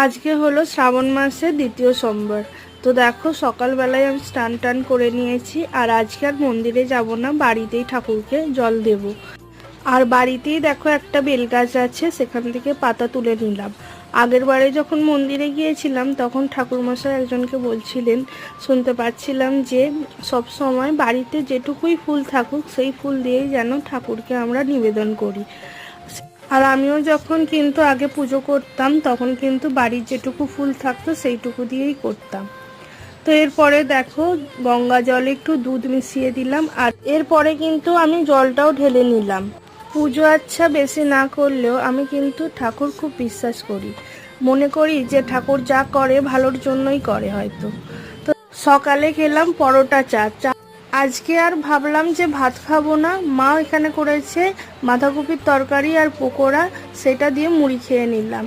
আজকে হলো শ্রাবণ মাসের দ্বিতীয় সোমবার। তো দেখো সকালবেলায় আমি স্নান টান করে নিয়েছি। আর আজকে আর মন্দিরে যাব না, বাড়িতেই ঠাকুরকে জল দেব। আর বাড়িতেই দেখো একটা বেলগাছ আছে, সেখান থেকে পাতা তুলে নিলাম। আগের বারে যখন মন্দিরে গিয়েছিলাম তখন ঠাকুরমশাই একজনকে বলছিলেন, শুনতে পাচ্ছিলাম যে সব সময় বাড়িতে যেটুকুই ফুল থাকুক সেই ফুল দিয়েই যেন ঠাকুরকে আমরা নিবেদন করি। আর আমিও যখন কিন্তু আগে পুজো করতাম তখন কিন্তু বাড়ির যেটুকু ফুল থাকতো সেইটুকু দিয়েই করতাম। তো এরপরে দেখো গঙ্গা জলে একটু দুধ মিশিয়ে দিলাম, আর এরপরে কিন্তু আমি জলটাও ঢেলে নিলাম। পুজো আচ্ছা বেশি না করলেও আমি কিন্তু ঠাকুর খুব বিশ্বাস করি, মনে করি যে ঠাকুর যা করে ভালোর জন্যই করে হয়তো। তো সকালে খেলাম পরোটা চা। আজকে আর ভাবলাম যে ভাত খাবো না, মা এখানে করেছে বাঁধাকপির তরকারি আর পকোড়া, সেটা দিয়ে মুড়ি খেয়ে নিলাম।